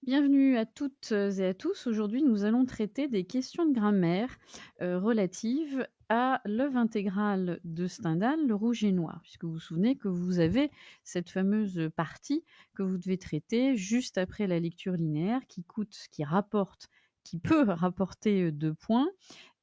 Bienvenue à toutes et à tous. Aujourd'hui, nous allons traiter des questions de grammaire relatives à l'œuvre intégrale de Stendhal, Le Rouge et Noir, puisque vous vous souvenez que vous avez cette fameuse partie que vous devez traiter juste après la lecture linéaire qui peut rapporter 2 points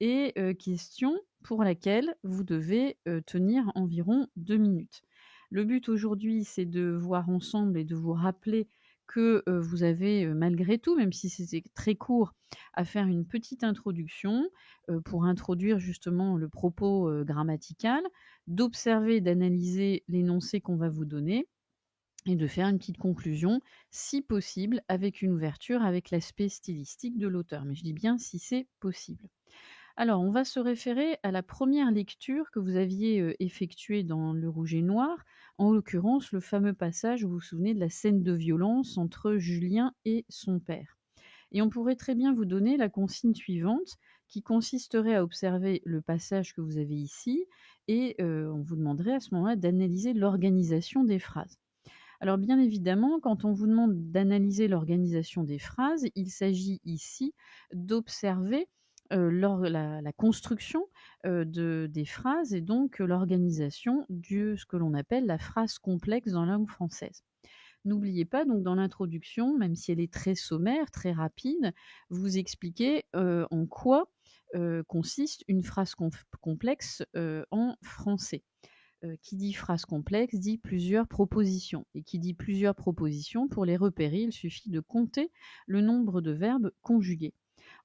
et question pour laquelle vous devez tenir environ 2 minutes. Le but aujourd'hui, c'est de voir ensemble et de vous rappeler que vous avez, malgré tout, même si c'était très court, à faire une petite introduction, pour introduire justement le propos, grammatical, d'observer et d'analyser l'énoncé qu'on va vous donner et de faire une petite conclusion, si possible avec une ouverture avec l'aspect stylistique de l'auteur. Mais je dis bien si c'est possible. Alors, on va se référer à la première lecture que vous aviez, effectuée dans Le Rouge et Noir, en l'occurrence le fameux passage, vous vous souvenez de la scène de violence entre Julien et son père. Et on pourrait très bien vous donner la consigne suivante, qui consisterait à observer le passage que vous avez ici et on vous demanderait à ce moment-là d'analyser l'organisation des phrases. Alors bien évidemment, quand on vous demande d'analyser l'organisation des phrases, il s'agit ici d'observer la construction des phrases et donc l'organisation de ce que l'on appelle la phrase complexe dans la langue française. N'oubliez pas donc dans l'introduction, même si elle est très sommaire, très rapide, vous expliquez en quoi consiste une phrase complexe en français. Qui dit phrase complexe dit plusieurs propositions. Et qui dit plusieurs propositions, pour les repérer, il suffit de compter le nombre de verbes conjugués.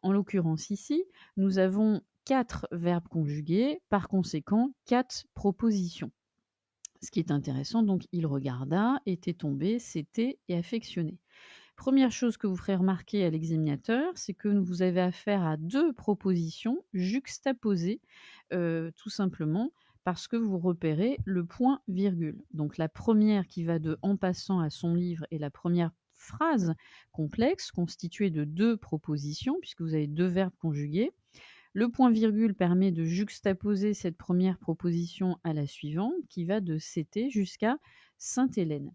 En l'occurrence ici, nous avons 4 verbes conjugués, par conséquent 4 propositions. Ce qui est intéressant, donc il regarda, était tombé, s'était et affectionné. Première chose que vous ferez remarquer à l'examinateur, c'est que vous avez affaire à 2 propositions juxtaposées, tout simplement parce que vous repérez le point virgule. Donc la première qui va de «en passant» à son livre est la première phrase complexe constituée de 2 propositions puisque vous avez 2 verbes conjugués. Le point virgule permet de juxtaposer cette première proposition à la suivante qui va de «c'était» jusqu'à «Sainte-Hélène».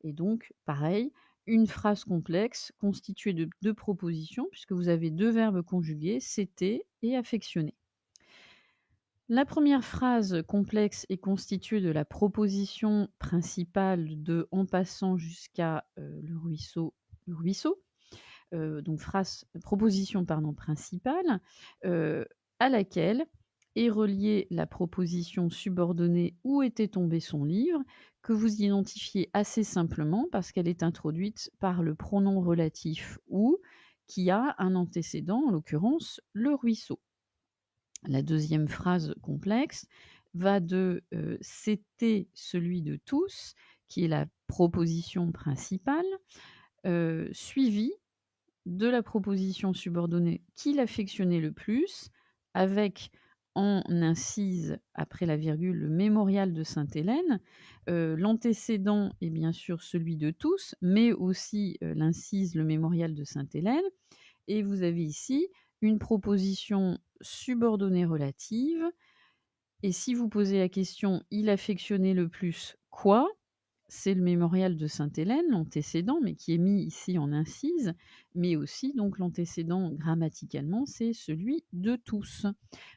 Et donc pareil, une phrase complexe constituée de 2 propositions puisque vous avez 2 verbes conjugués, «c'était» et «affectionner». La première phrase complexe est constituée de la proposition principale de «en passant» jusqu'à, le ruisseau, donc proposition principale, à laquelle est reliée la proposition subordonnée «Où était tombé son livre?» que vous identifiez assez simplement parce qu'elle est introduite par le pronom relatif «où» qui a un antécédent, en l'occurrence le ruisseau. La deuxième phrase complexe va de «C'était celui de tous», qui est la proposition principale, suivie de la proposition subordonnée «Qui l'affectionnait le plus?» avec en incise, après la virgule, le mémorial de Sainte-Hélène. L'antécédent est bien sûr celui de tous, mais aussi l'incise, le mémorial de Sainte-Hélène. Et vous avez ici une proposition subordonnée relative. Et si vous posez la question «Il affectionnait le plus quoi?» c'est le mémorial de Sainte-Hélène, l'antécédent, mais qui est mis ici en incise, mais aussi donc l'antécédent grammaticalement, c'est celui de tous.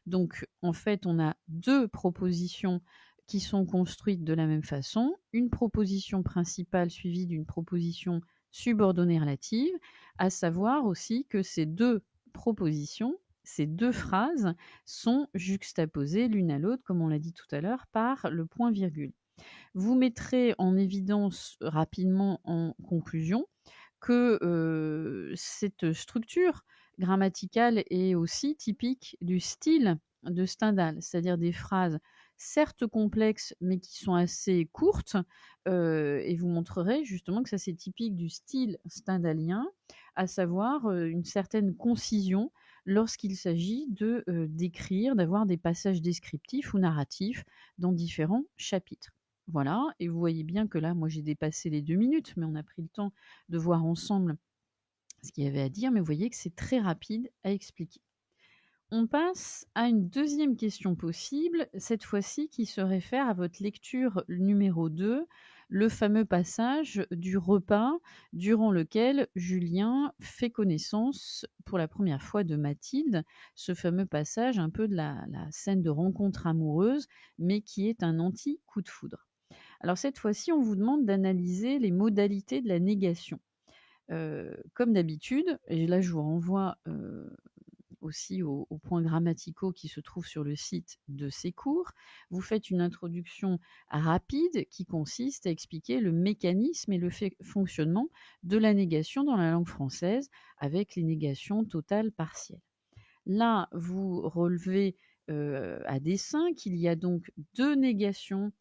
Donc en fait, on a 2 propositions qui sont construites de la même façon, une proposition principale suivie d'une proposition subordonnée relative, à savoir aussi que ces 2 propositions, ces 2 phrases sont juxtaposées l'une à l'autre, comme on l'a dit tout à l'heure, par le point virgule. Vous mettrez en évidence rapidement en conclusion que cette structure grammaticale est aussi typique du style de Stendhal, c'est-à-dire des phrases certes complexes mais qui sont assez courtes, et vous montrerez justement que ça c'est typique du style stendhalien, à savoir une certaine concision lorsqu'il s'agit de d'écrire, d'avoir des passages descriptifs ou narratifs dans différents chapitres. Voilà, et vous voyez bien que là, moi, j'ai dépassé les 2 minutes, mais on a pris le temps de voir ensemble ce qu'il y avait à dire, mais vous voyez que c'est très rapide à expliquer. On passe à une deuxième question possible, cette fois-ci qui se réfère à votre lecture numéro 2 le fameux passage du repas durant lequel Julien fait connaissance pour la première fois de Mathilde, ce fameux passage un peu de la scène de rencontre amoureuse, mais qui est un anti-coup de foudre. Alors cette fois-ci, on vous demande d'analyser les modalités de la négation. Comme d'habitude, et là je vous renvoie aussi aux points grammaticaux qui se trouvent sur le site de ces cours. Vous faites une introduction rapide qui consiste à expliquer le mécanisme et le fonctionnement de la négation dans la langue française avec les négations totales partielles. Là, vous relevez à dessein qu'il y a donc deux négations,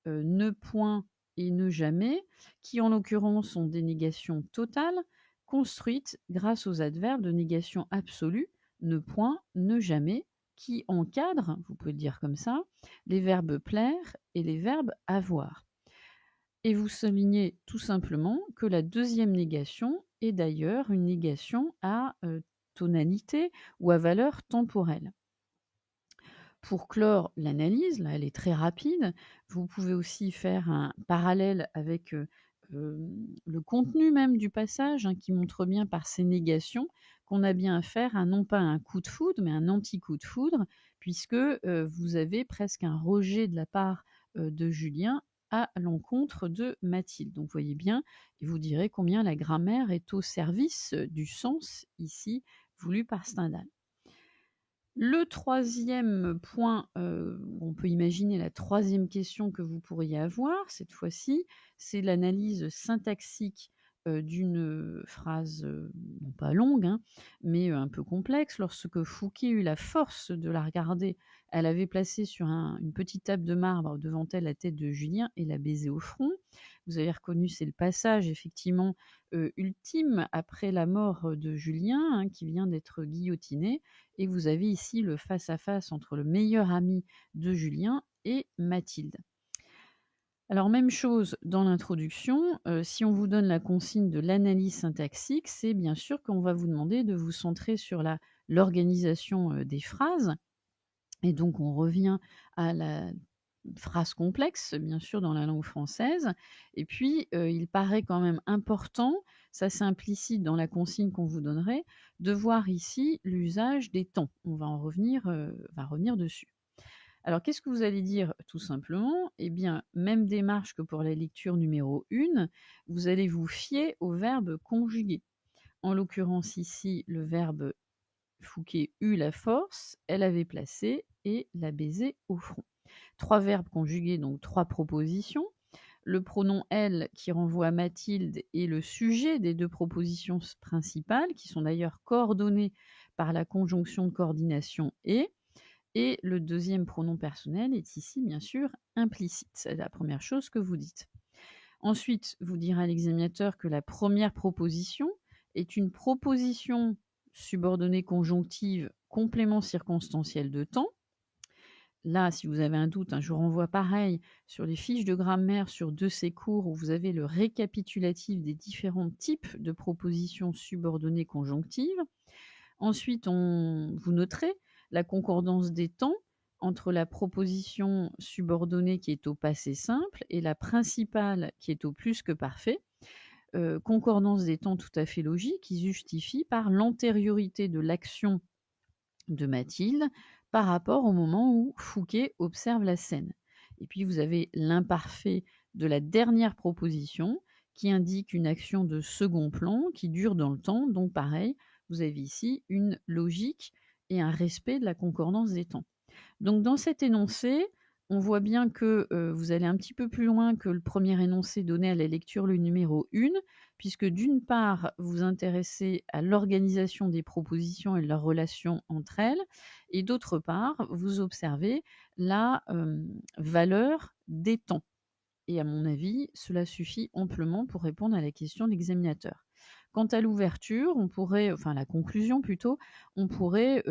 ne point et ne jamais, qui en l'occurrence sont des négations totales, construites grâce aux adverbes de négation absolue, ne point, ne jamais, qui encadrent, vous pouvez le dire comme ça, les verbes plaire et les verbes avoir. Et vous soulignez tout simplement que la deuxième négation est d'ailleurs une négation à tonalité ou à valeur temporelle. Pour clore l'analyse, là elle est très rapide, vous pouvez aussi faire un parallèle avec le contenu même du passage, hein, qui montre bien par ces négations qu'on a bien affaire à non pas un coup de foudre, mais un anti-coup de foudre, puisque vous avez presque un rejet de la part de Julien à l'encontre de Mathilde. Donc vous voyez bien, et vous direz combien la grammaire est au service du sens ici voulu par Stendhal. Le troisième point, on peut imaginer la troisième question que vous pourriez avoir cette fois-ci, c'est l'analyse syntaxique d'une phrase non pas longue, hein, mais un peu complexe. Lorsque Fouqué eut la force de la regarder, elle avait placé sur une petite table de marbre devant elle la tête de Julien et la baisé au front. Vous avez reconnu, c'est le passage effectivement ultime après la mort de Julien, hein, qui vient d'être guillotiné. Et vous avez ici le face-à-face entre le meilleur ami de Julien et Mathilde. Alors même chose dans l'introduction, si on vous donne la consigne de l'analyse syntaxique, c'est bien sûr qu'on va vous demander de vous centrer sur l'organisation des phrases. Et donc on revient à la phrase complexe, bien sûr, dans la langue française. Et puis, il paraît quand même important, ça c'est implicite dans la consigne qu'on vous donnerait, de voir ici l'usage des temps. On va revenir dessus. Alors, qu'est-ce que vous allez dire tout simplement? Eh bien, même démarche que pour la lecture numéro 1, vous allez vous fier au verbe conjugué. En l'occurrence ici, le verbe Fouqué eut la force, elle avait placé et l'a baisé au front. 3 verbes conjugués, donc 3 propositions. Le pronom elle qui renvoie à Mathilde est le sujet des 2 propositions principales, qui sont d'ailleurs coordonnées par la conjonction de coordination et le deuxième pronom personnel est ici bien sûr implicite. C'est la première chose que vous dites. Ensuite, vous direz à l'examinateur que la première proposition est une proposition subordonnée conjonctive complément circonstanciel de temps. Là, si vous avez un doute, hein, je vous renvoie pareil sur les fiches de grammaire sur de ces cours où vous avez le récapitulatif des différents types de propositions subordonnées conjonctives. Ensuite, vous noterez la concordance des temps entre la proposition subordonnée qui est au passé simple et la principale qui est au plus que parfait. Concordance des temps tout à fait logique qui se justifie par l'antériorité de l'action de Mathilde par rapport au moment où Fouqué observe la scène. Et puis vous avez l'imparfait de la dernière proposition qui indique une action de second plan qui dure dans le temps. Donc pareil, vous avez ici une logique et un respect de la concordance des temps. Donc dans cet énoncé, on voit bien que vous allez un petit peu plus loin que le premier énoncé donné à la lecture, le numéro 1, puisque d'une part, vous intéressez à l'organisation des propositions et leur relation entre elles, et d'autre part, vous observez la valeur des temps. Et à mon avis, cela suffit amplement pour répondre à la question de l'examinateur. Quant à l'ouverture, la conclusion plutôt, on pourrait,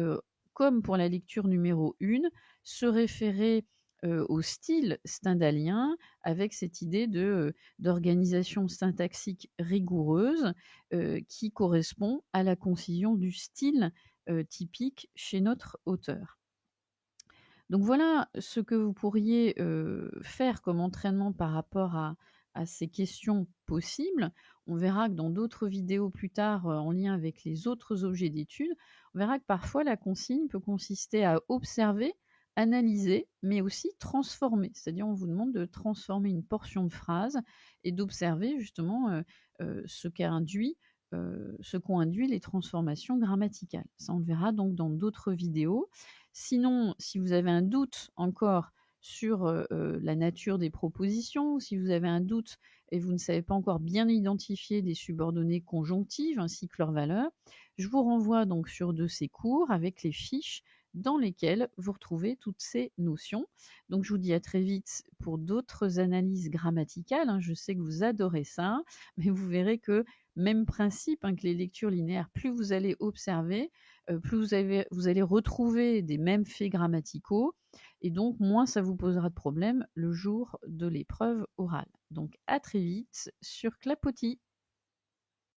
comme pour la lecture numéro 1, se référer au style stendhalien avec cette idée d'organisation syntaxique rigoureuse qui correspond à la concision du style typique chez notre auteur. Donc voilà ce que vous pourriez faire comme entraînement par rapport à à ces questions possibles. On verra que dans d'autres vidéos plus tard, en lien avec les autres objets d'étude, on verra que parfois la consigne peut consister à observer, analyser, mais aussi transformer. C'est-à-dire on vous demande de transformer une portion de phrase et d'observer justement, ce qu'ont induit les transformations grammaticales. Ça, on le verra donc dans d'autres vidéos. Sinon, si vous avez un doute encore sur, la nature des propositions, ou si vous avez un doute et vous ne savez pas encore bien identifier des subordonnées conjonctives ainsi que leurs valeurs, je vous renvoie donc sur de ces cours avec les fiches dans lesquelles vous retrouvez toutes ces notions. Donc je vous dis à très vite pour d'autres analyses grammaticales, hein. Je sais que vous adorez ça, mais vous verrez que même principe, hein, que les lectures linéaires, plus vous allez observer, plus vous allez retrouver des mêmes faits grammaticaux et donc moins ça vous posera de problème le jour de l'épreuve orale. Donc à très vite sur Clapotis.